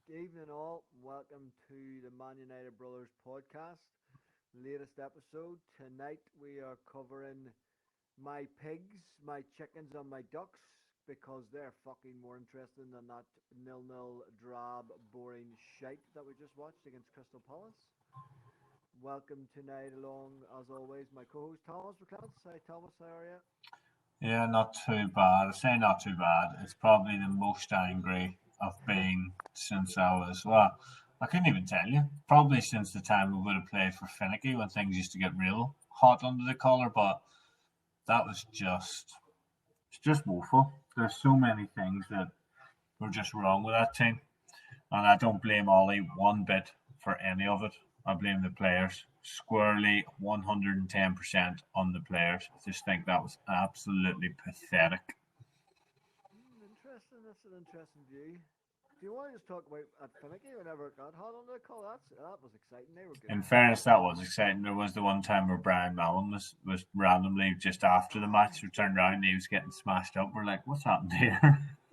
Evening all, welcome to the Man United Brothers podcast, latest episode. Tonight we are covering my pigs, my chickens and my ducks because they're fucking more interesting than that nil-nil drab boring shite that we just watched against Crystal Palace. Welcome tonight along, as always, my co-host Thomas McLeod. Hi Thomas, how are you? Yeah, not too bad. I say not too bad. It's probably the most angry I've been since I was, well, I couldn't even tell you. Probably since the time we would have played for Finicky when things used to get real hot under the collar, but that was it's just woeful. There's so many things that were just wrong with that team. And I don't blame Ollie one bit for any of it. I blame the players squarely 110% on the players. I just think that was absolutely pathetic. Interesting. That's an interesting view. Do you want to just talk about at Finicky whenever it got hot under the collar? That was exciting. They were good. In fairness, that was exciting. There was the one time where Brian Mallon was randomly just after the match, we turned around and he was getting smashed up. We're like, what's happened here?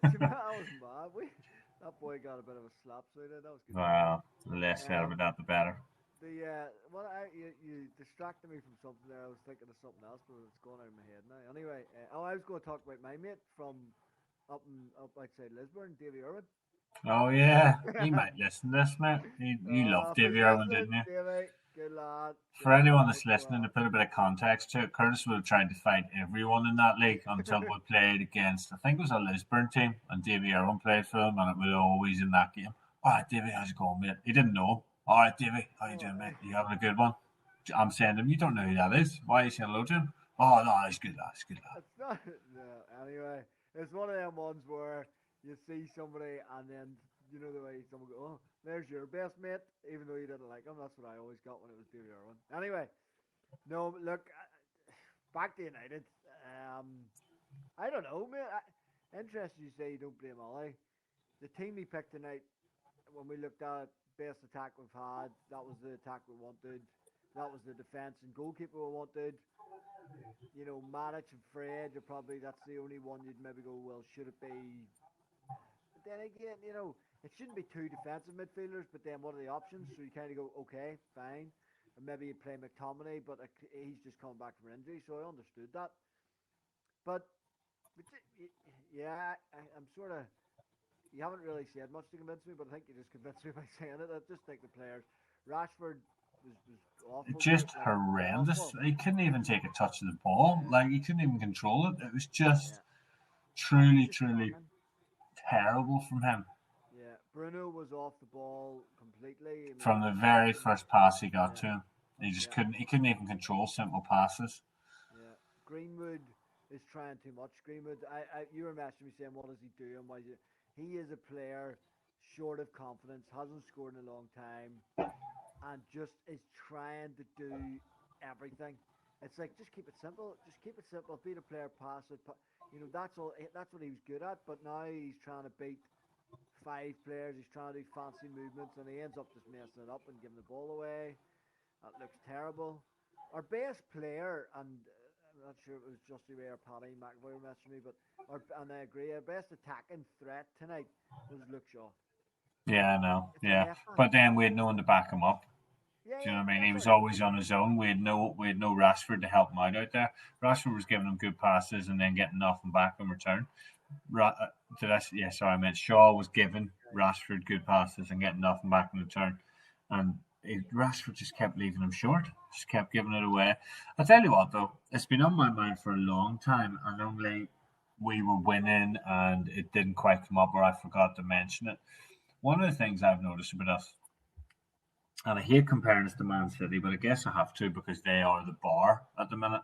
That was mad. That boy got a bit of a slap through there. That was good. Well, the less said about that, the better. You distracted me from something there. I was thinking of something else, but it's gone out of my head now. Anyway, I was going to talk about my mate from up outside Lisburn, Davy Irwin. Oh yeah, he might listen to this, mate. You loved Davy Irwin, didn't you? Davy, good lad. For anyone that's listening, to put a bit of context to it, Curtis would have tried to fight everyone in that league until we played against, I think it was a Lisburn team, and Davy Irwin played for them, and it was always in that game. All right, Davy, how's it going, mate? He didn't know him. All right, Davy, how you doing, mate? You having a good one? I'm saying to him, you don't know who that is. Why are you saying hello to him? Oh, no, he's good, lad. He's good, lad. It's not, no, anyway, it's one of them ones where you see somebody and then you know the way someone go, oh, there's your best mate, even though you didn't like him. That's what I always got when it was Davy Irwin. Anyway, no, look, back to United. I don't know, mate. Interesting you say you don't blame Ollie. The team he picked tonight, when we looked at it, best attack we've had, that was the attack we wanted. That was the defence and goalkeeper we wanted. You know, Matic and Fred, that's the only one you'd maybe go, well, should it be? But then again, you know, it shouldn't be two defensive midfielders, but then what are the options? So you kind of go, okay, fine. And maybe you play McTominay, but he's just coming back from injury, so I understood that. But yeah, I'm sort of. You haven't really said much to convince me, but I think you just convinced me by saying it. I just think the players. Rashford was awful. Just horrendous. Awful. He couldn't even take a touch of the ball. Like, he couldn't even control it. It was just truly terrible from him. Yeah, Bruno was off the ball completely. From the very first pass he got to him. He just couldn't even control simple passes. Yeah. Greenwood is trying too much. Greenwood, you were messaging me saying, what is he doing? Why is he is a player short of confidence, hasn't scored in a long time, and just is trying to do everything. It's like, just keep it simple. Just keep it simple. Beat a player, pass it. You know, that's all. That's what he was good at. But now he's trying to beat 5 players. He's trying to do fancy movements, and he ends up just messing it up and giving the ball away. That looks terrible. Our best player, and I'm not sure it was Justy Ray or Paddy McAvoy messaging me, and I agree, our best attacking threat tonight was Luke Shaw. Yeah, I know. Yeah, but then we had no one to back him up. Yeah, do you know what I mean? He was always on his own. We had no Rashford to help him out there. Rashford was giving him good passes and then getting nothing back in return. I meant Shaw was giving Rashford good passes and getting nothing back in return, and Rashford just kept leaving him short. Just kept giving it away. I tell you what, though, it's been on my mind for a long time, and only we were winning and it didn't quite come up, or I forgot to mention it. One of the things I've noticed about us, and I hate comparing us to Man City, but I guess I have to because they are the bar at the minute.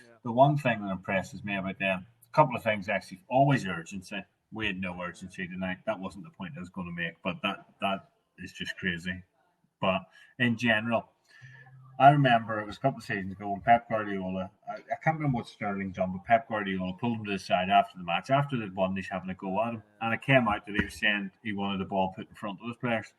Yeah. The one thing that impresses me about them, a couple of things actually, always urgency. We had no urgency tonight. That wasn't the point I was going to make, but that is just crazy. But in general, I remember it was a couple of seasons ago when Pep Guardiola, I can't remember what Sterling done, but Pep Guardiola pulled him to the side after the match, after they'd won, he's having a go at him. And it came out that he was saying he wanted the ball put in front of his players.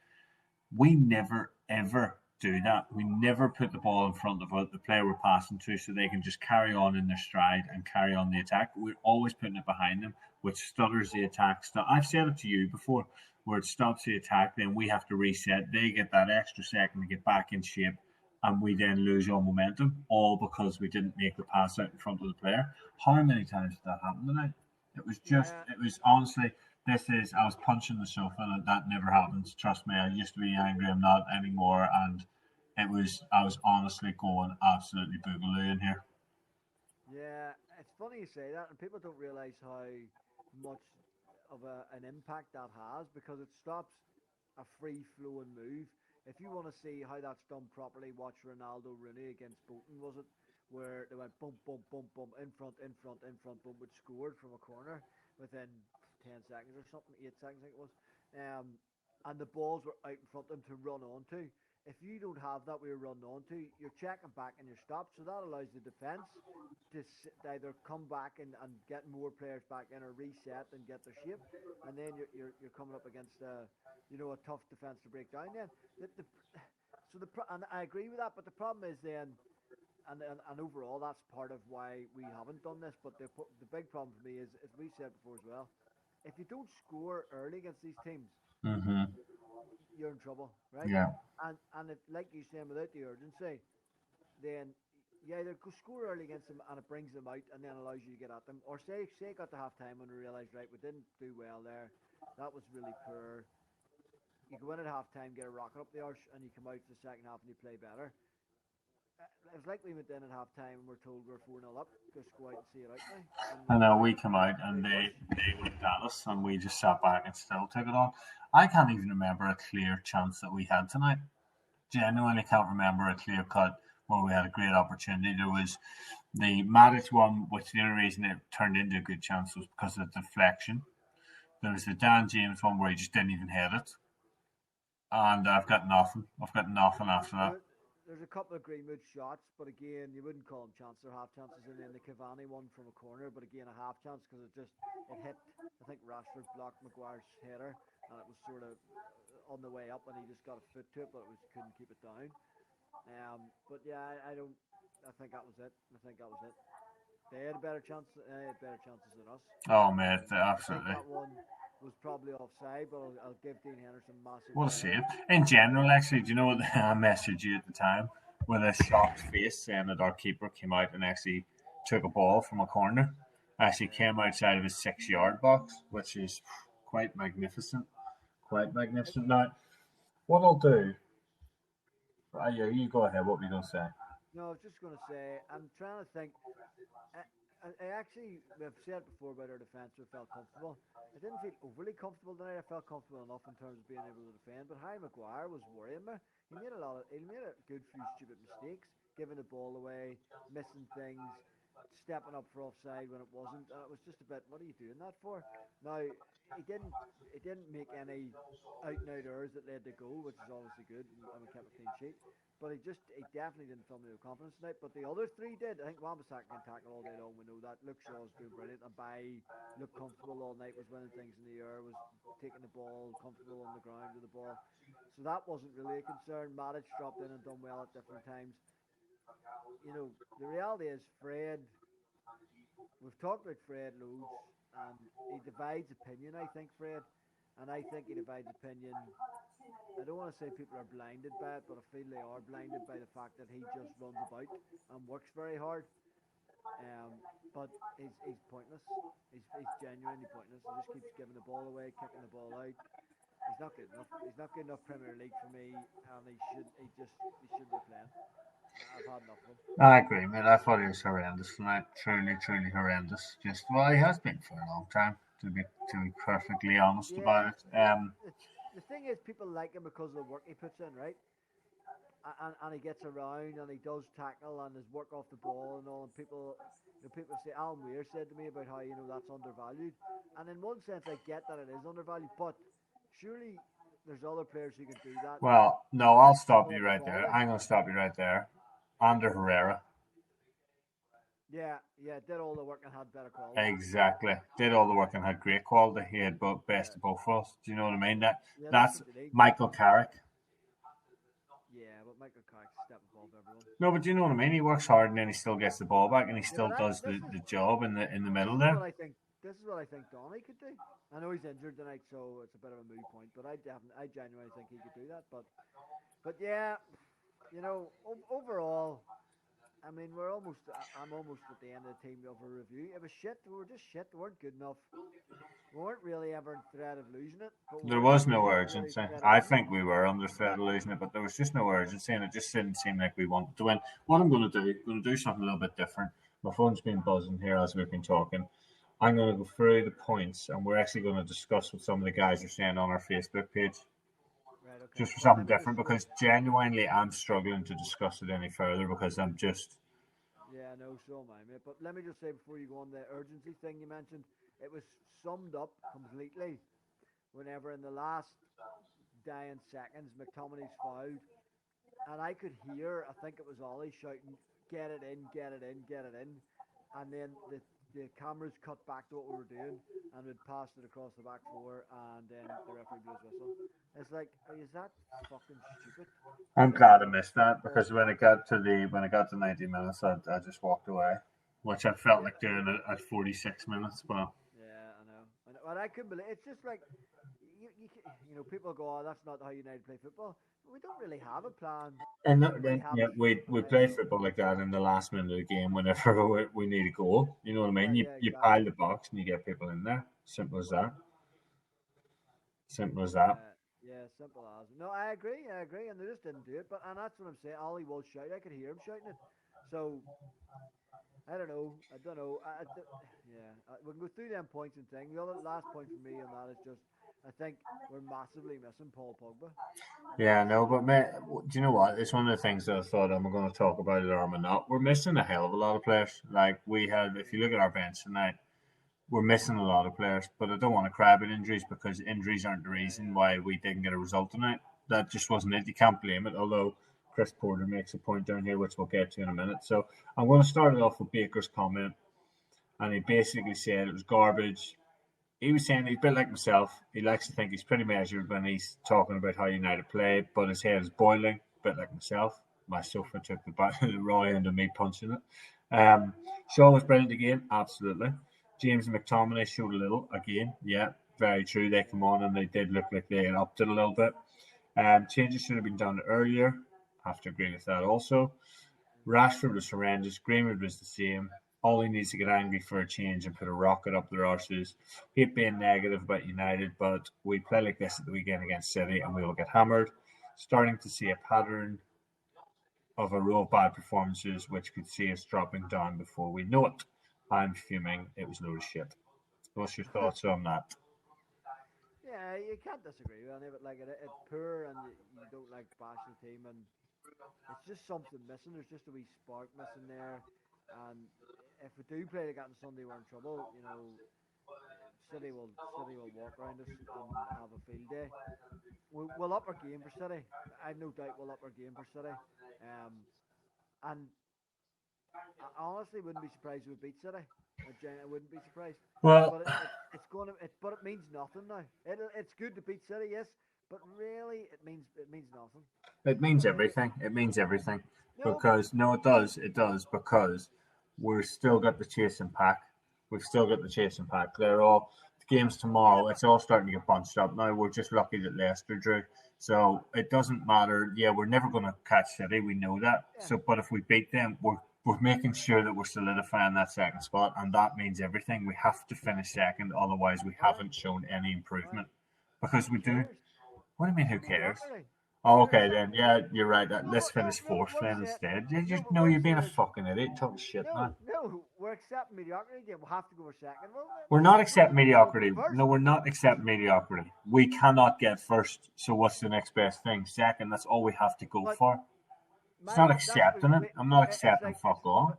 We never, ever do that. We never put the ball in front of the player we're passing to so they can just carry on in their stride and carry on the attack. We're always putting it behind them, which stutters the attack. I've said it to you before. where it stops the attack, then we have to reset. They get that extra second to get back in shape, and we then lose our momentum, all because we didn't make the pass out in front of the player. How many times did that happen tonight? Yeah, It was honestly, I was punching the sofa, and that never happens. Trust me, I used to be angry, I'm not anymore, and I was honestly going absolutely boogaloo in here. yeah. It's funny you say that, and people don't realize how much of an impact that has because it stops a free flowing move. If you want to see how that's done properly, watch Ronaldo Rooney against Bolton, was it? Where they went bump, bump, bump, bump, in front, in front, in front, bump, which scored from a corner within 10 seconds or something, 8 seconds, I think it was. And the balls were out in front of them to run onto. If you don't have that where you're running onto, you're checking back and you're stopped. So that allows the defence to either come back and get more players back in or reset and get their shape. And then you're coming up against a tough defence to break down then. And I agree with that, but the problem is then and overall, that's part of why we haven't done this. But the big problem for me is, as we said before as well, if you don't score early against these teams, Mm-hmm. you're in trouble, right? Yeah. And if, like you saying, without the urgency, then you either go score early against them and it brings them out and then allows you to get at them, or say got to half time and realize right we didn't do well there, that was really poor. You go in at half time, get a rocket up the arse, and you come out to the second half and you play better. It's like we went in at half time and we're told we're 4-0 up, just go out and see it out now. I And know we come out played and worse. they went at us, and we just sat back and still took it on. I can't even remember a clear chance that we had tonight. Genuinely can't remember a clear cut where we had a great opportunity. There was the Matic one, which the only reason it turned into a good chance was because of the deflection. There was the Dan James one where he just didn't even hit it. And I've got nothing. I've got nothing after that. There, there's a couple of Greenwood shots, but again, you wouldn't call them chances. They're half chances, and then the Cavani one from a corner, but again, a half chance because it hit. I think Rashford blocked Maguire's header, and it was sort of on the way up, and he just got a foot to it, but it was couldn't keep it down. But yeah, I don't. I think that was it. I think that was it. They had a better chance. They had better chances than us. Oh, mate, I think absolutely. that one was probably offside, but I'll give Dean Henderson massive What a credit. save. In general, actually, do you know what I messaged you at the time with a shocked face saying that our keeper came out and actually took a ball from a corner? Actually Yeah. came outside of his 6 yard box, which is quite magnificent. Quite It, magnificent. Now, what I'll do, yeah, you go ahead. What were you going to say? no, I was just going to say, I'm trying to think. I actually, I've said before about our defence, I felt comfortable. I didn't feel overly comfortable tonight. I felt comfortable enough in terms of being able to defend. But Harry Maguire was worrying me. He made a good few stupid mistakes, giving the ball away, missing things, stepping up for offside when it wasn't. And it was just a bit, what are you doing that for? Now he didn't make any out and out errors that led to goal, which is obviously good, and we kept a clean sheet. But he definitely didn't fill me with confidence tonight. But the other three did. I think Wan-Bissaka can tackle all day long. We know that. Luke Shaw's doing brilliant. And Bailly looked comfortable all night. Was winning things in the air. Was taking the ball, comfortable on the ground with the ball. So that wasn't really a concern. Matic dropped in and done well at different times. The reality is Fred. We've talked about Fred loads, and he divides opinion. I think Fred, and I think he divides opinion. I don't want to say people are blinded by it, but I feel they are blinded by the fact that he just runs about and works very hard. But he's pointless. He's genuinely pointless. He just keeps giving the ball away, kicking the ball out. He's not good enough. He's not good enough Premier League for me, and he shouldn't be playing. I've had enough of him. I agree, mate. I thought he was horrendous tonight. Truly, truly horrendous. Just well, he has been for a long time. To be perfectly honest Yeah, about it. it's the thing is people like him because of the work he puts in, right? And he gets around and he does tackle and his work off the ball and all. And people say Alan Weir said to me about how that's undervalued, and in one sense I get that it is undervalued, but surely there's other players who can do that Well, no, I'll of stop you all right there. quality. I'm going to stop you right there. Ander Herrera. Yeah, yeah, did all the work and had better quality. Exactly. Did all the work and had great quality. He had both Yeah, best of both worlds. Do you know what I mean? yeah, that's That's what they need. Michael Carrick. Yeah, but Michael Carrick's a step above everyone. No, but do you know what I mean? He works hard and then he still gets the ball back and he Yeah, but still does this the job in the middle is there. what I think. this is what I think Donny could do. I know he's injured tonight, so it's a bit of a moot point. But I genuinely think he could do that. But yeah, overall, I mean, I'm almost at the end of the team of a review. It was shit. We were just shit. We weren't good enough. We weren't really ever in threat of losing it, but There was we no weren't really urgency. in threat of I winning it. think we were under threat of losing it, but there was just no urgency, and it just didn't seem like we wanted to win. What I'm going to do, going to do something a little bit different. My phone's been buzzing here as we've been talking. I'm going to go through the points, and we're actually going to discuss what some of the guys are saying on our Facebook page, Right. Okay. just for Well, something let me just different, go. because genuinely I'm struggling to discuss it any further because I'm just. Yeah, no, so am I, mate. But let me just say before you go on the urgency thing you mentioned, it was summed up completely whenever in the last dying seconds McTominay's fouled, and I could hear, I think it was Ollie shouting, "Get it in, get it in, get it in," and then the cameras cut back to what we were doing, and we'd passed it across the back four, and then the referee blew his whistle. It's like, is that fucking stupid? I'm Like, glad I missed that or because when it got to 90 minutes, I just walked away, which I felt yeah, like doing it at 46 minutes, but. yeah, I know. And I couldn't believe it's just like people go, "Oh, that's not how United play football." We don't really have a plan. And We don't really have yeah, a we plan. play football like that in the last minute of the game whenever we need a goal. You know what I mean? Yeah, You yeah, you pile exactly. the box and you get people in there. Simple as that. Simple as that. Yeah, simple as. No, I agree. I agree, and they just didn't do it. And that's what I'm saying. Ollie was shouting. I could hear him shouting it. So I don't know. I don't know. Yeah, we can go through them points and thing. The other last point for me on that is just I think we're massively missing Paul Pogba. Yeah, no, but mate, do you know what? It's one of the things that I thought I'm going to talk about it or I'm not. We're missing a hell of a lot of players. Like we had, if you look at our bench tonight, we're missing a lot of players. But I don't want to cry about injuries because injuries aren't the Yeah, reason yeah. why we didn't get a result tonight. That just wasn't it. You can't blame it. Although Chris Porter makes a point down here, which we'll get to in a minute. So I'm going to start it off with Baker's comment, and he basically said it was garbage. He was saying he's a bit like myself. He likes to think he's pretty measured when he's talking about how United play, but his head is boiling, a bit like myself. My sofa took the raw end of me punching it. Shaw was brilliant again, absolutely. James and McTominay showed a little again, yeah, very true. They come on and they did look like they had upped it a little bit. Changes should have been done earlier. Have to agree with that also. Rashford was horrendous. Greenwood was the same. All he needs to get angry for a change and put a rocket up their arses. Hate being negative about United, but we play like this at the weekend against City and we will get hammered. Starting to see a pattern of a row of bad performances which could see us dropping down before we know it. I'm fuming. It was a load of shit. What's your thoughts on that? Yeah, you can't disagree with any of it. Like it's poor, and you don't like bash the team, and it's just something missing. There's just a wee spark missing there, and if we do play like that on Sunday, we're in trouble. City will walk around us and have a field day. We'll up our game for City. I've no doubt we'll up our game for City. And I honestly wouldn't be surprised if we beat City. I wouldn't be surprised. Well, But it's going to but it means nothing now. It's good to beat City, yes, but really it means nothing. it You know means what I mean? everything. It means everything No, but because no, it does. It does because we're still got the chasing pack. We've still got the chasing pack. They're all the games yeah, tomorrow. but It's all starting to get bunched up now. We're just lucky that Leicester drew, so it doesn't matter. Yeah, we're never going to catch City. We know that. yeah, So, but if we beat them, we're making sure that we're solidifying that second spot, and that means everything. We have to finish second, otherwise we why? haven't shown any Why? improvement. Because Who we do. cares? What do you mean? Who cares? Mediocrity. Oh, We're okay then. accepting Yeah, you're right. no, Let's no, finish no. fourth What I'm then saying, instead. You no, just but no, what I'm you're being saying a is fucking idiot. Talking shit now. no. We're accepting mediocrity. Then we'll have to go for second. Well, We're what's not the point? accepting We'll be mediocrity. first. No, we're not accepting mediocrity. We cannot get first. So what's the next best thing? Second. That's all we have to go But for. It's my not that's what accepting it. I'm not it's accepting like fuck all.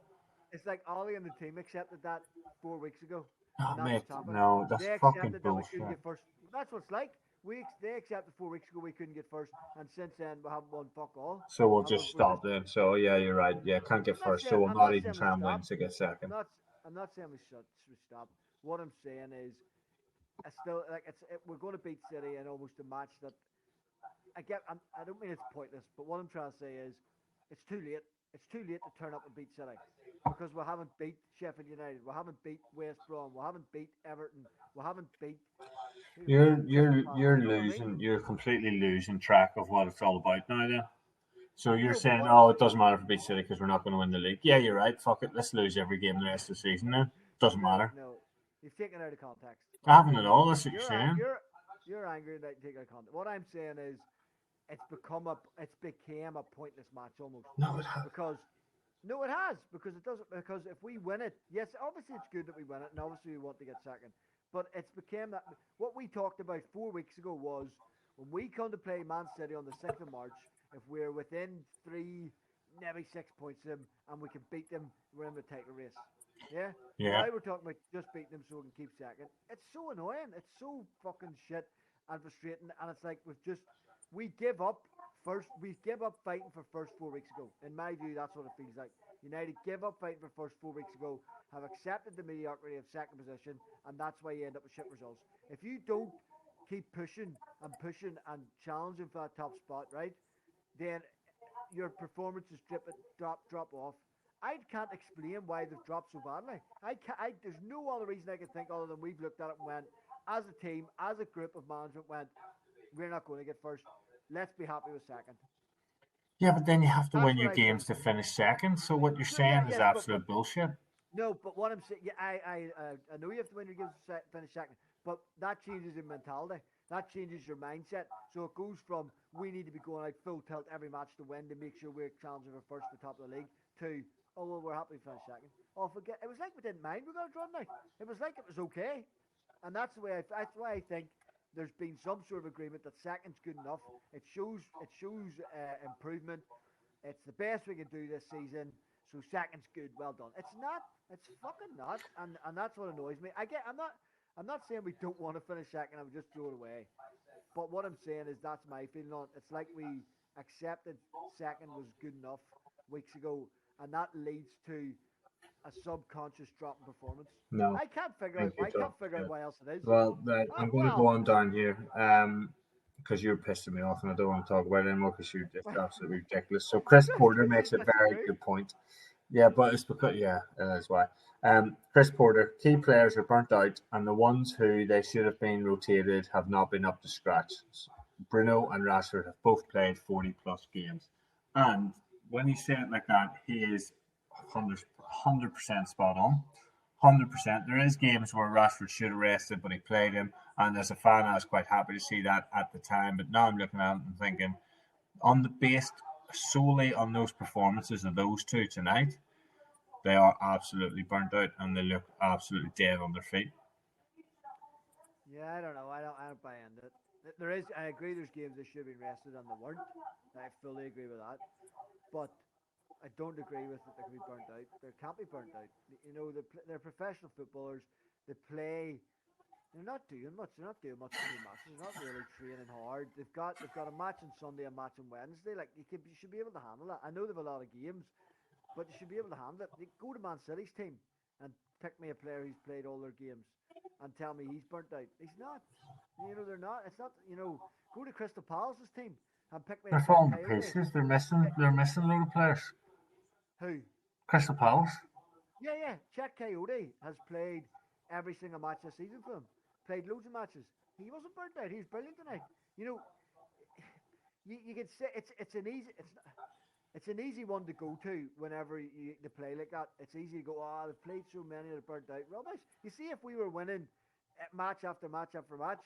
it's like Ollie and the team accepted that 4 weeks ago, Oh, and that's mate, what's happened. no, that's They fucking accepted that we couldn't bullshit. get first. That's what it's like. They accepted 4 weeks ago we couldn't get first, and since then we haven't won fuck all, So we'll and just we're just. stop then. So yeah, you're right. Yeah, can't get first. So we'll I'm not not even saying we try and win stop. to get second. I'm not. I'm not saying we stop. What I'm saying is, I still like we're going to beat City in almost a match that I don't mean it's pointless, but what I'm trying to say is, it's too late. it's too late to turn up and beat City because we haven't beat Sheffield United, we haven't beat West Brom, we haven't beat Everton, we haven't beat You're Crystal you're Palace. you're You know what I mean? losing. You're completely losing track of what it's all about now. Then, so you're No, but saying, what I'm oh, it doesn't matter if we beat City because we're not going to win the league. Yeah, you're right. Fuck it. Let's lose every game the rest of the season. Then doesn't matter. no, you've taken it out of context. I haven't at all. That's what you're You're saying. you're angry that you take it out of context. What I'm saying is it's became a pointless match almost No, it has. because no, it has because it doesn't because if we win it, yes, obviously it's good that we win it, and obviously we want to get second. But it's became that what we talked about 4 weeks ago was when we come to play Man City on the 6th of March, if we're within 3, maybe 6 points of them, and we can beat them, we're in the title race. Yeah. Yeah. Now we're talking about just beating them so we can keep second. It's so annoying. It's so fucking shit and frustrating, and it's like we give up first. We give up fighting for first 4 weeks ago. In my view, that's what it feels like. United give up fighting for first 4 weeks ago, have accepted the mediocrity of second position, and that's why you end up with shit results. If you don't keep pushing and challenging for that top spot, right, then your performances drop off. I can't explain why they've dropped so badly. There's no other reason I can think other than we've looked at it and went, as a team, as a group of management, went, we're not going to get first. Let's be happy with second. Yeah, but then you have to That's win what your I games think. to finish second. So what you're No, yeah, saying is yes, but absolute bullshit. no, but what I'm saying, yeah, I know you have to win your games to finish second, but that changes your mentality. That changes your mindset. So it goes from we need to be going out full tilt every match to win to make sure we're challenging for first at the top of the league to oh well we're happy to finish second. Oh forget it was like we didn't mind we got a draw now. It was like it was okay, and that's why I think there's been some sort of agreement that second's good enough. It shows improvement. It's the best we can do this season. So second's good. Well done. It's not. It's fucking not. And that's what annoys me. I'm not saying we don't want to finish second. I would just throw it away. But what I'm saying is that's my feeling on it. It's like we accepted second was good enough weeks ago, and that leads to a subconscious drop in performance. No, I can't figure out. thank you, I Tom. can't figure out Yeah. why else it is. Well, I'm going to go Well, on down here because you're pissing me off and I don't want to talk about it anymore because you're just absolutely ridiculous. So Chris Porter because makes I a very disagree. good point. Yeah, but it's because that's why. Chris Porter, key players are burnt out, and the ones who they should have been rotated have not been up to scratch. Bruno and Rashford have both played 40 plus games, and when he said it like that, he is 100% spot on. 100%. There is games where Rashford should have rested, but he played him, and as a fan, I was quite happy to see that at the time. But now I'm looking at it and thinking, on the based solely on those performances of those two tonight, they are absolutely burnt out and they look absolutely dead on their feet. Yeah, I don't know. I don't buy into it. There is. I agree. There's games that should have been rested and they weren't. I fully agree with that. But I don't agree with it. They can be burnt out. They can't be burnt out. You know, they're professional footballers. They play. They're not doing much. They're not doing much in the matches. They're not really training hard. They've got a match on Sunday, a match on Wednesday. Like you should be able to handle that. I know they've a lot of games, but you should be able to handle it. You go to Man City's team and pick me a player who's played all their games and tell me he's burnt out. He's not. You know, they're not. It's not. You know, go to Crystal Palace's team and pick me a They're Jack falling to Coyote. pieces. They're missing a load of players. Who? Crystal Palace. Yeah. Jack Coyote has played every single match this season for them. Played loads of matches. He wasn't burnt out. He was brilliant tonight. You know, you can say it's an easy one to go to whenever they play like that. It's easy to go, oh, they've played so many that are burnt out. Rubbish. You see, if we were winning match after match after match,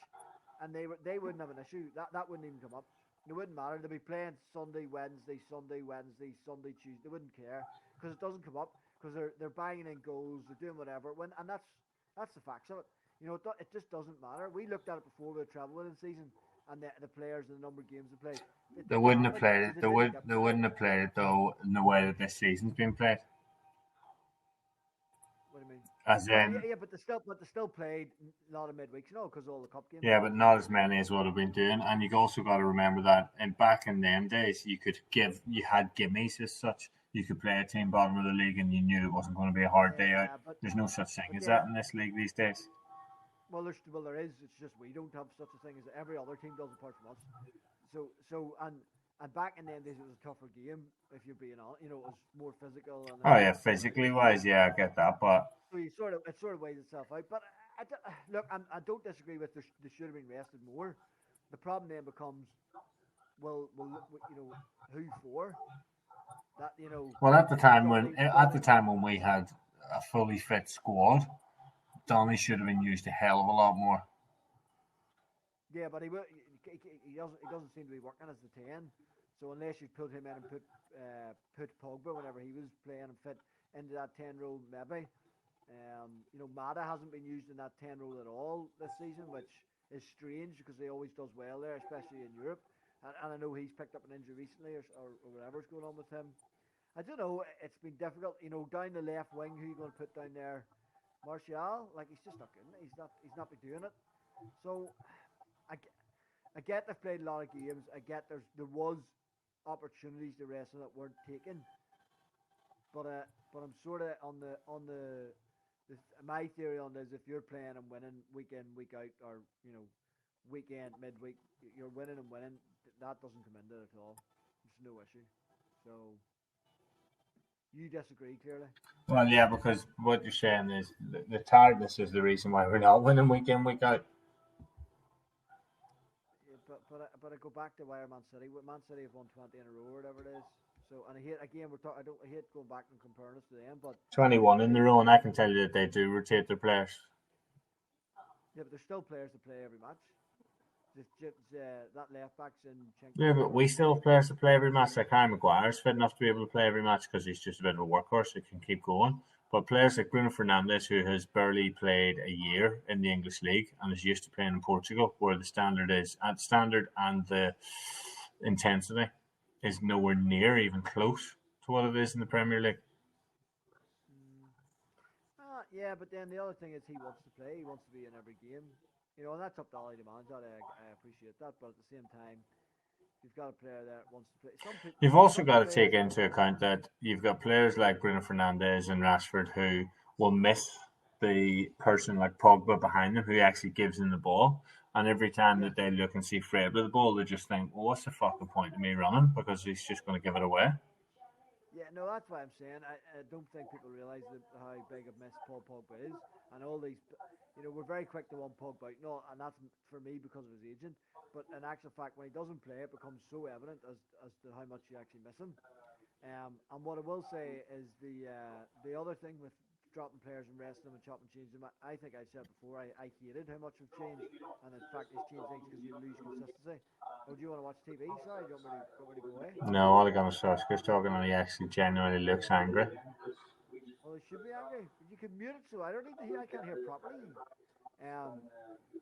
and they wouldn't have an issue. That wouldn't even come up. It wouldn't matter. They'd be playing Sunday, Wednesday, Sunday, Wednesday, Sunday, Tuesday. They wouldn't care because it doesn't come up because they're banging in goals, they're doing whatever. And that's the facts of it. You know, it just doesn't matter. We looked at it before the travel winning season and the players and the number of games they played. They It wouldn't have happened, played so it. they They didn't would. get They burnt out. wouldn't have played it though in the way that this season's been played. What do you mean? As Well, in, yeah, but they still played a lot of midweeks, you know, because all the cup games. yeah, but not as many as what I've been doing. And you also got to remember that back in them days, you had gimmies as such. You could play a team bottom of the league, and you knew it wasn't going to be a hard day out. Yeah, There's no such thing but as then that in this league these days. there is. It's just we don't have such a thing as every other team does apart from us. So And back in them days, it was a tougher game. If you're being honest, it was more physical, and Oh yeah, physically wise, yeah, I get that, but so it sort of weighs itself out. But look, I don't disagree with they should have been rested more. The problem then becomes, who for? That well, at the is time when Donny at the time when we had a fully fit squad, Donny should have been used a hell of a lot more. Yeah, but he doesn't seem to be working as the 10. So unless you put him in and put Pogba whenever he was playing and fit into that 10 role, maybe. Mata hasn't been used in that 10 role at all this season, which is strange because he always does well there, especially in Europe. And I know he's picked up an injury recently or whatever's going on with him. I don't know. It's been difficult. Down the left wing, who are you going to put down there? Martial? Like, he's just not good. He's not been doing it. So I get they've played a lot of games. I get there was opportunities the rest of it weren't taken. But I'm sort of my theory on this: if you're playing and winning week in week out, or weekend midweek, you're winning and winning. That doesn't come into it at all. There's no issue. So you disagree clearly. Well, yeah, because what you're saying is the tiredness is the reason why we're not winning week in week out. Yeah, but I go back to why Man City. Man City have won 20 in a row or whatever it is. So and I hate again I hate going back and comparing us to them, but 21 in the row, and I can tell you that they do rotate their players. yeah, but there's still players to play every match. That left back's in. Yeah, but we still have players to play every match. Like Harry Maguire's fit enough to be able to play every match because he's just a bit of a workhorse that can keep going. But players like Bruno Fernandes, who has barely played a year in the English league and is used to playing in Portugal, where the standard and the intensity is nowhere near even close to what it is in the Premier League. Yeah, but then the other thing is he wants to play. He wants to be in every game. And that's up to Ollie demands that. I appreciate that, but at the same time, you've got a player that wants to play. You've also Some got to players, take into account that you've got players like Bruno Fernandes and Rashford who will miss the person like Pogba behind them who actually gives them the ball. And every time yeah, that they look and see Fred with the ball, they just think, well, what's the fucking point of me running? Because he's just going to give it away. yeah, no, that's what I'm saying. I don't think people realise how big a miss Paul Pogba is, and all these. We're very quick to want Pogba out, no, and that's for me because of his agent. But in actual fact, when he doesn't play, it becomes so evident as to how much you actually miss him. And what I will say is the other thing with dropping players and resting them and chopping and changing them, I think I said before, I hated how much we've changed, and in fact, it's changed things because you lose consistency. Oh, do you want to watch TV? Sorry, do you want me to go away? No, all I'm going to start is talking and he actually genuinely looks angry. Well, they should be angry. You can mute it so I don't need to hear. I can't hear properly.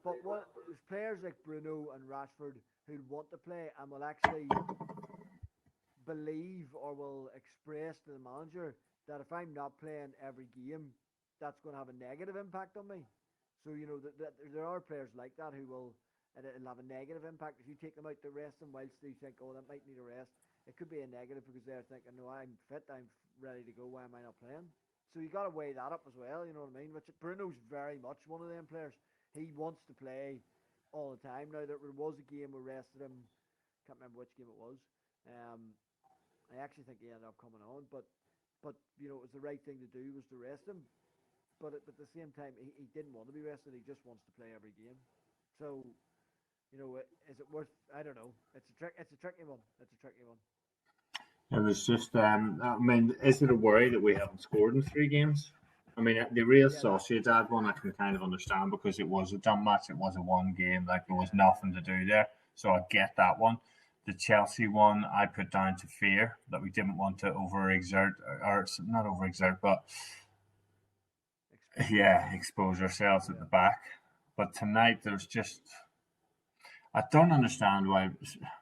But there's players like Bruno and Rashford who want to play and will actually believe or will express to the manager that if I'm not playing every game, that's going to have a negative impact on me. So there are players like that who will it'll have a negative impact if you take them out to rest them whilst they think, oh, that might need a rest. It could be a negative because they're thinking, no, I'm fit, I'm ready to go. Why am I not playing? So you got to weigh that up as well. You know what I mean? Which Bruno's very much one of them players. He wants to play all the time. Now there was a game we rested him. Can't remember which game it was. I actually think he ended up coming on, but it was the right thing to do was to rest him. But at the same time, he didn't want to be rested. He just wants to play every game. So, is it worth? I don't know. It's a tricky one. It's a tricky one. It was just, is it a worry that we haven't scored in 3 games? I mean, the Real Yeah, that. Sociedad one I can kind of understand because it was a dumb match. It was a one game, like there was Yeah, nothing to do there. So I get that one. The Chelsea one I put down to fear that we didn't want to overexert, or not overexert, but expose yeah, yourself. expose ourselves at the Yeah. back. But tonight there's just, I don't understand why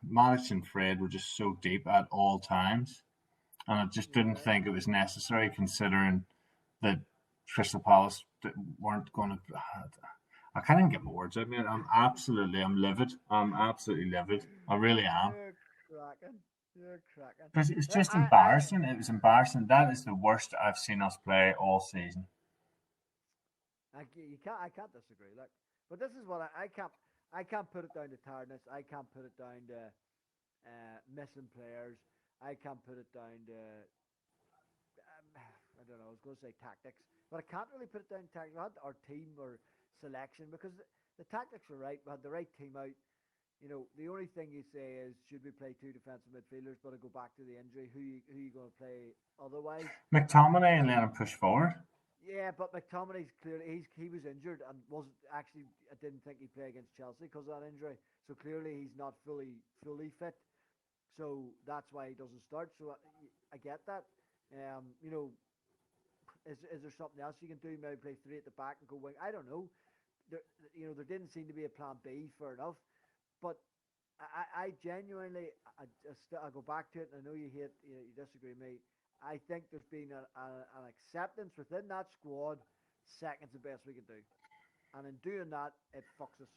Malice and Fred were just so deep at all times. And I just didn't Yeah. think it was necessary considering that Crystal Palace weren't going to. I can't even get my words out, man. I'm livid. I'm absolutely livid. I really am. You're cracking. You're cracking. Because it's just I embarrassing. It was embarrassing. That is the worst I've seen us play all season. I can't disagree. But this is what I can't put it down to tiredness. I can't put it down to missing players. I can't put it down to I don't know. I was going to say tactics, but I can't really put it down to tactics. Our team or selection because the tactics were right. We had the right team out. You know, the only thing you say is should we play two defensive midfielders? But I go back to the injury. Who you going to play otherwise? McTominay and let him push forward. Yeah, but McTominay's clearly he was injured and wasn't actually. I didn't think he'd play against Chelsea because of that injury. So clearly he's not fully fit. So that's why he doesn't start. So I get that. You know, is there something else you can do? Maybe play three at the back and go wing. I don't know. There didn't seem to be a plan B. Fair enough, but I genuinely I go back to it. And I know you disagree with me. I think there's been an acceptance within that squad. Second's the best we can do, and in doing that, it fucks us.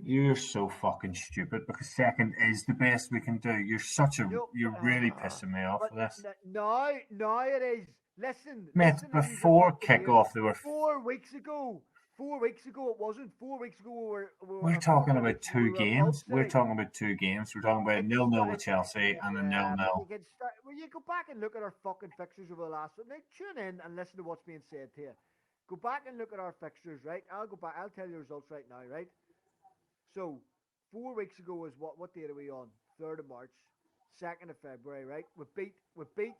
You're so fucking stupid because second is the best we can do. You're really pissing me off but with this. Now it is. Mate, Listen. before kickoff, there were 4 weeks ago. 4 weeks ago, it wasn't. 4 weeks ago, we're talking about two games. We're talking about 2 games. We're talking about 0-0 with Chelsea and a 0-0. You go back and look at our fucking fixtures over the last. Now tune in and listen to what's being said here. Go back and look at our fixtures, right? I'll go back. I'll tell you the results right now, right? So 4 weeks ago was what date are we on? 3rd of March, 2nd of February, right? We beat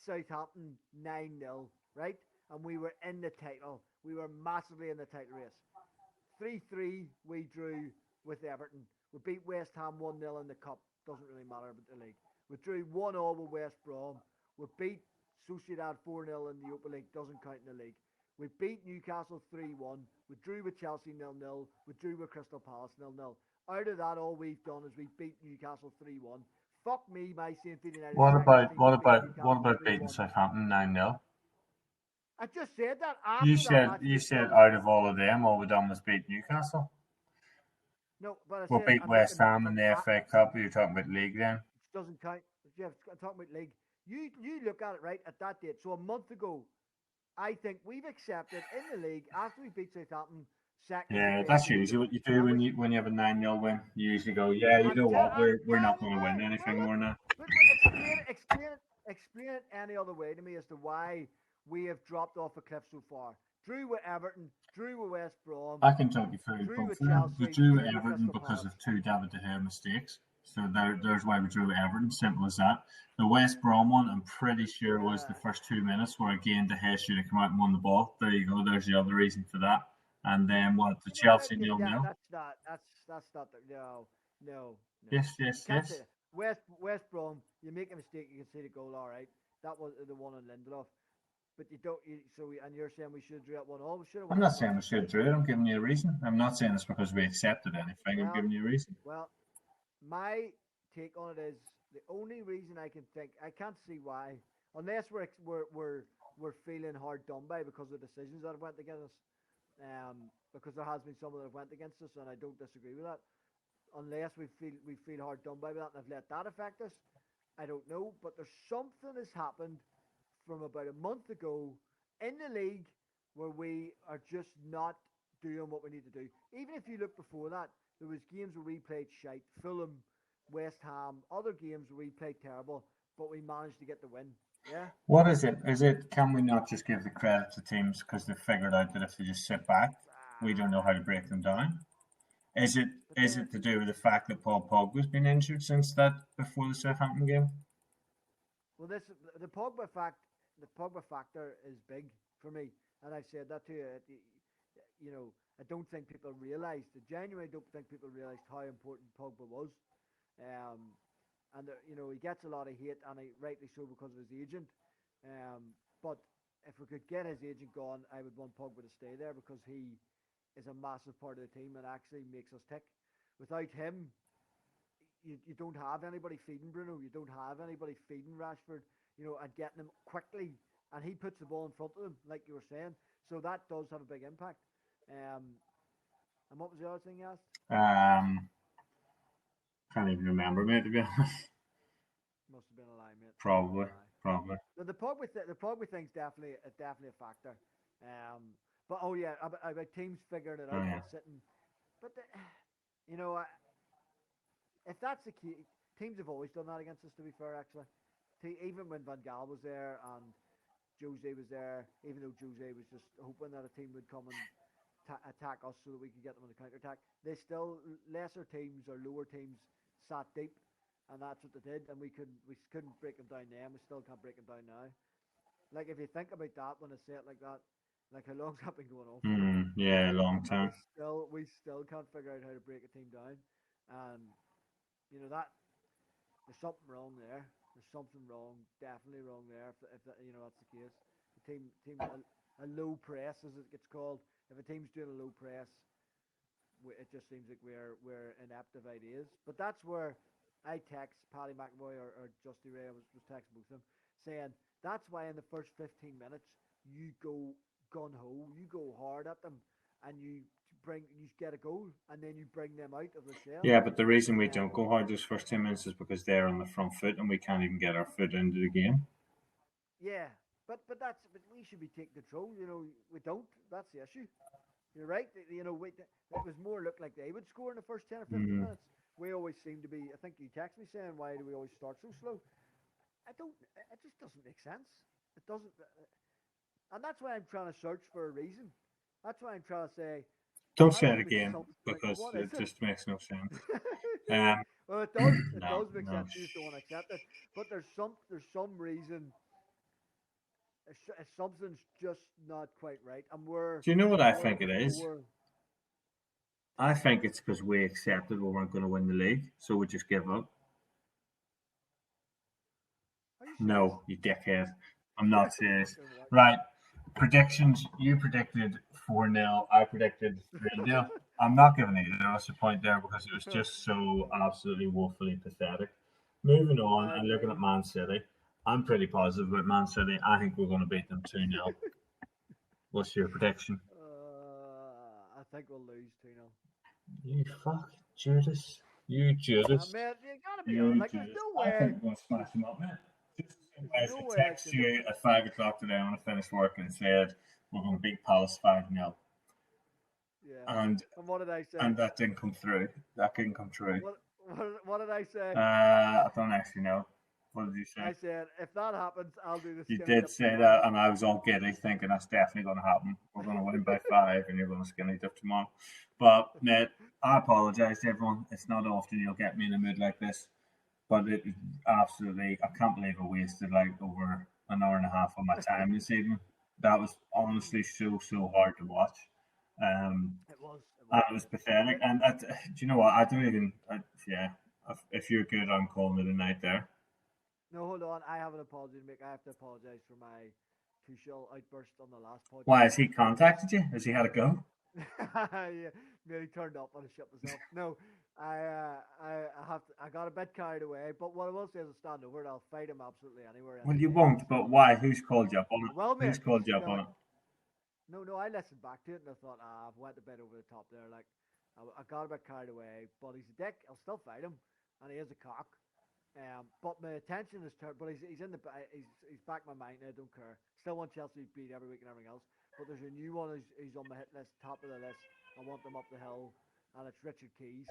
Southampton 9-0, right? And we were in the title. We were massively in the title race. 3-3 we drew with Everton. We beat West Ham 1-0 in the cup. Doesn't really matter about the league. We drew 1-1 with West Brom. We beat Sociedad 4-0 in the Europa League. Doesn't count in the league. We beat Newcastle 3-1. We drew with Chelsea 0-0. We drew with Crystal Palace 0-0. Out of that, all we've done is we beat Newcastle 3-1. Fuck me, my St. United. What about beating Southampton 9-0? I just said that. You said out of all of them, all we done was beat Newcastle. No, but we'll beat West Ham in the FA Cup. You're talking about league then? It doesn't count. Jeff, I'm talking about league. You look at it right at that date. So a month ago, I think we've accepted in the league after we beat Southampton. Yeah, that's usually what you do when you have a 9-0 win. You usually go, yeah, you know what, we're not going to win anything more now. Explain it any other way to me as to why we have dropped off a cliff so far. Drew with Everton, drew with West Brom. I can talk you through both of them. We drew with Everton because of 2 David De Gea mistakes. So there's why we drew with Everton. Simple as that. The West Brom one, I'm pretty sure was the first 2 minutes where again De Gea should have come out and won the ball. There you go. There's the other reason for that. And then what? The Chelsea 0-0. That's not no. Yes. West Brom, you make a mistake, you can see the goal. All right, that was the one on Lindelof. But you don't. And you're saying we should drew that 1-1. We should have. I'm not saying we should drew it. I'm giving you a reason. I'm not saying it's because we accepted anything. I'm giving you a reason. Well, my take on it is the only reason I can think. I can't see why, unless we're feeling hard done by because of the decisions that have went against us. Because there has been some that have went against us, and I don't disagree with that. Unless we feel hard done by that, and have let that affect us, I don't know. But there's something has happened from about a month ago in the league where we are just not doing what we need to do. Even if you look before that, there was games where we played shite, Fulham, West Ham, other games where we played terrible, but we managed to get the win. Yeah. What is it? Can we not just give the credit to teams because they've figured out that if they just sit back, we don't know how to break them down? Is it to do with the fact that Paul Pogba's been injured since that before the Southampton game? Well, the Pogba factor is big for me, and I've said that to you. I don't think people realised. Genuinely don't think people realised how important Pogba was. And he gets a lot of hate, and rightly so because of his agent. But if we could get his agent gone, I would want Pogba to stay there because he is a massive part of the team and actually makes us tick. Without him, you don't have anybody feeding Bruno. You don't have anybody feeding Rashford. And getting him quickly, and he puts the ball in front of them, like you were saying. So that does have a big impact. And what was the other thing you asked? Can't even remember, mate, to be honest. Must have been a lie, mate. Probably. The Pogba thing's definitely a factor. But about teams figuring it out and sitting. But if that's the key, teams have always done that against us. To be fair, actually, even when Van Gaal was there and Jose was there, even though Jose was just hoping that a team would come and attack us so that we could get them on the counter attack, they still lesser teams or lower teams sat deep, and that's what they did. And we couldn't break them down then. We still can't break them down now. Like if you think about that when I say it like that, like how long's that been going on for? Yeah, long And time. we still can't figure out how to break a team down. And you know that there's something wrong there. There's something wrong, definitely wrong there. If that, that's the case, the team a low press as it gets called. If a team's doing a low press, it just seems like we're inept of ideas. But that's where I text Paddy McAvoy or Justy Ray. I was texting both of them saying that's why in the first 15 minutes you go gun ho, you go hard at them, and you get a goal, and then you bring them out of the shell. Yeah, but the reason we don't go hard those first 10 minutes is because they're on the front foot and we can't even get our foot into the game. Yeah, but we should be taking control. We don't. That's the issue. You're right. It was more looked like they would score in the first 10 or 15 minutes. We always seem to be. I think you text me saying, "Why do we always start so slow?" I don't. It just doesn't make sense. It doesn't. And that's why I'm trying to search for a reason. That's why I'm trying to say. Don't say it again because it just makes no sense. Well, it does. It No, does make no. sense. You just don't want to accept it. But there's some reason. Something's just not quite right, and Do you know what I think it is? I think it's because we accepted we weren't going to win the league, so we just give up. No, you dickhead. I'm not serious. Right. Predictions. You predicted 4-0. I predicted 3-0. I'm not giving either of us a point there because it was just so absolutely woefully pathetic. Moving on and looking at Man City, I'm pretty positive about Man City. I think we're going to beat them 2-0. What's your prediction? I think we'll lose 2-0. You fuck Judas. You Judas. Man, you gotta be honest. Like, there's no way. I think we're going to smash them up, man. Just as I text you at 5 o'clock today when I finished work and said we're going to beat Palace 5-0. Yeah. And what did I say? And that didn't come through. That didn't come true. What did I say? I don't actually know. What did you say? I said, if that happens, I'll do this. You did say that, and I was all giddy thinking that's definitely going to happen. We're going to win by 5, and you're going to skinny dip tomorrow. But, mate, I apologise to everyone. It's not often you'll get me in a mood like this. But it absolutely, I can't believe I wasted like over an hour and a half of my time this evening. That was honestly so hard to watch. It was. It was pathetic. And do you know what? I don't even. If you're good, I'm calling it a night there. No, hold on. I have an apology to make. I have to apologise for my Tuchel outburst on the last podcast. Why has he contacted you? Has he had a go? Yeah, nearly turned up when I shut myself. No, I got a bit carried away. But what I will say is, I'll stand over it. I'll fight him absolutely anywhere. Well, you won't. But why? Who's called you up on it? Well, mate, who's called you up on it? No, I listened back to it and I thought, I've went a bit over the top there. Like, I got a bit carried away. But he's a dick. I'll still fight him, and he is a cock. But my attention is turned. But he's back in my mind. I don't care. Still want Chelsea to beat every week and everything else. But there's a new one. He's on my hit list, top of the list. I want them up the hill, and it's Richard Keys.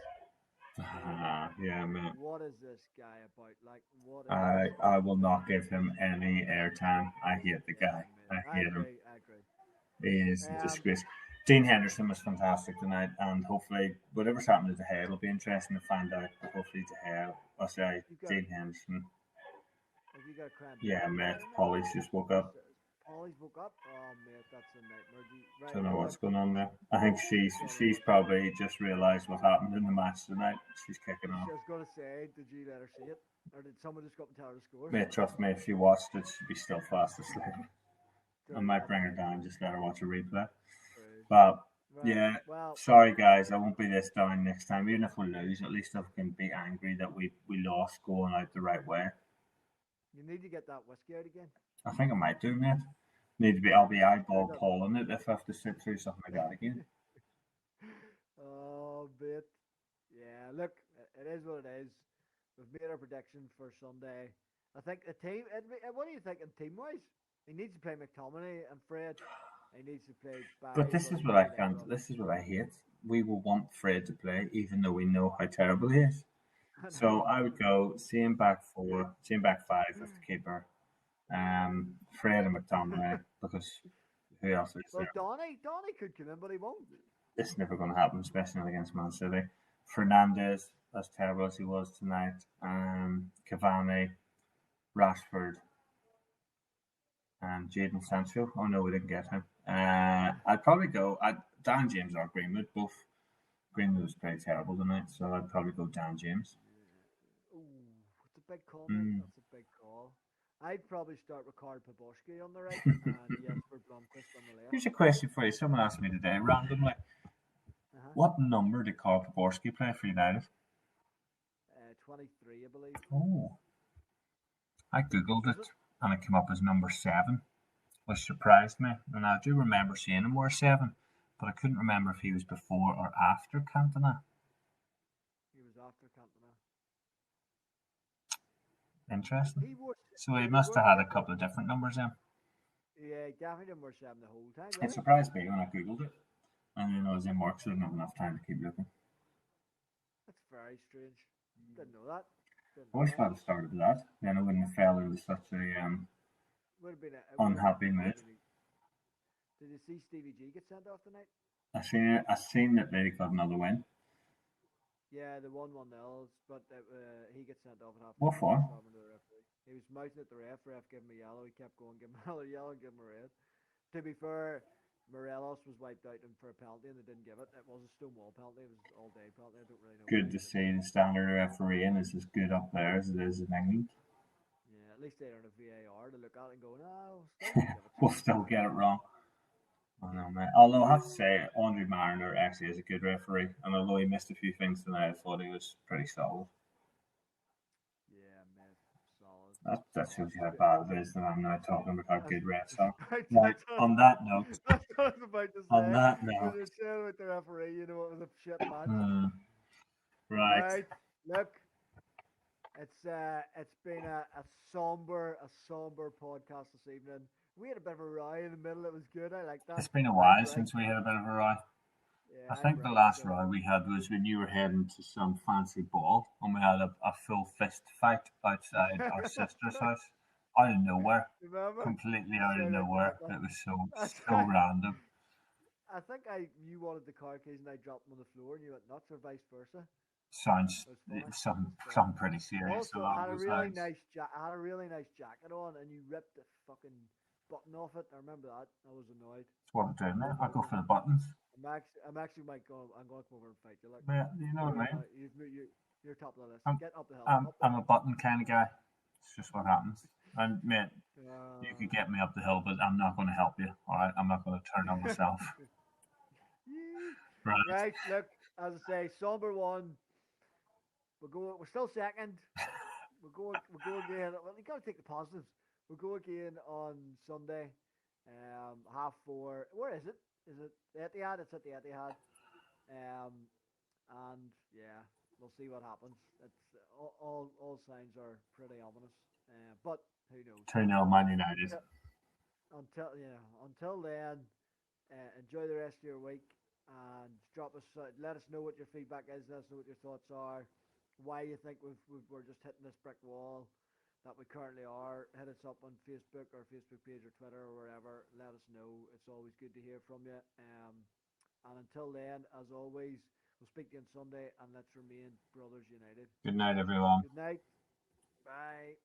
Yeah, man. What is this guy about? Like, what? I will not give him any airtime. I hate the guy. I hate him. I agree. He is a disgrace. Dean Henderson was fantastic tonight, and hopefully, whatever's happening to De Gea, it'll be interesting to find out. But hopefully, Dean Henderson. Have you got a cramp? Yeah, mate. Polly's just woke up. Polly's woke up? Oh, mate, that's a nightmare. I don't know what's going on there. I think she's probably just realised what happened in the match tonight. She's kicking off. I was going to say, did you let her see it? Or did someone just go up and tell her to score? Mate, trust me, if she watched it, she'd be still fast asleep. I might bring her down, just let her watch a replay. But, yeah, sorry guys, I won't be this down next time. Even if we lose, at least I can be angry that we lost going out the right way. You need to get that whiskey out again. I think I might do, mate. I'll be eyeball pulling it if I have to sit through something like that again. Oh, bit. Yeah, look, it is what it is. We've made our prediction for Sunday. I think the team. What do you think team-wise? He needs to play McTominay and Fred. He needs to play. But this is what I can't. This is what I hate. We will want Fred to play, even though we know how terrible he is. So I would go same back four, same back five with the keeper. Fred and McTominay because who else is Well, there? Donny could come in, but he won't. It's never going to happen, especially not against Man City. Fernandez, as terrible as he was tonight. Cavani, Rashford, and Jadon Sancho. Oh no, we didn't get him. I'd probably go. Dan James or Greenwood. Both. Greenwood was pretty terrible tonight, so I'd probably go Dan James. Ooh, it's a big call, mate. Mm. That's a big call. I'd probably start with Card Paboshki on the right and Jesper Blomqvist on the left. Here's a question for you. Someone asked me today randomly. What number did Carl Poborski play for United? 23, I believe. Oh, I googled it and it came up as number 7, which surprised me. And I do remember seeing him wear 7, but I couldn't remember if he was before or after Cantona. He was after Cantona. Interesting. So he must have had a couple of different numbers in. Yeah, he definitely didn't wear 7 the whole time. It surprised me when I googled it. And then I was in work, so I didn't have enough time to keep looking. That's very strange. Didn't know that. I wish I'd have started with that. Then I wouldn't have fell into such a unhappy mood. Did you see Stevie G get sent off tonight? I seen that they got another win. Yeah, the 1-1 nils, but he gets sent off at half. What for? He was mouthing at the ref gave him a yellow. He kept going, give him another yellow, give him a red. To be fair, Morelos was wiped out for a penalty and they didn't give it. It was a Stonewall penalty. It was an all-day penalty. I don't really know. Good to see the standard refereeing is as good up there as it is in England. Yeah, at least they don't have VAR to look at it and go, no, we'll still get it wrong. I know, man. Although I have to say, Andre Mariner actually is a good referee, and although he missed a few things tonight, I thought he was pretty solid. Yeah, man, solid. That shows you how bad it is that I'm now talking about how good refs are. Right, on that note, that's what I was about to say. On that note, when you're saying with the referee, you know it was a shit match. Right. Look, it's been a somber podcast this evening. We had a bit of a row in the middle. It was good. I like that. It's been a while since we had a bit of a row. Yeah, I think the last row we had was when you were heading to some fancy ball and we had a full fist fight outside our sister's house. Out of nowhere. Remember? Completely out of nowhere. It was so random. I think you wanted the car keys and I dropped them on the floor and you went nuts, or vice versa. Sounds something pretty serious. Also, I had a really nice jacket on and you ripped the fucking button off it. I remember that. I was annoyed. That's what I'm doing now. I go for the buttons. I'm actually I'm going to come over and fight you. Like, yeah, you know what I mean. You're top of the list. Get up the hill. I'm a button kind of guy. It's just what happens. And mate, you could get me up the hill, but I'm not going to help you. All right, I'm not going to turn on myself. Right. Look, as I say, somber one. We're still second. We'll go again. Well, you got to take the positives. We'll go again on Sunday, 4:30. Where is it? Is it the Etihad? It's at the Etihad. And yeah, we'll see what happens. It's all signs are pretty ominous. But who knows? 2-0 Man United. Until then, enjoy the rest of your week and drop us. Let us know what your feedback is. Let us know what your thoughts are. Why you think we're just hitting this brick wall that we currently are. Hit us up on Facebook or Facebook page or Twitter or wherever. Let us know. It's always good to hear from you. And until then, as always, we'll speak to you on Sunday and let's remain brothers united. Good night, everyone. Good night. Bye.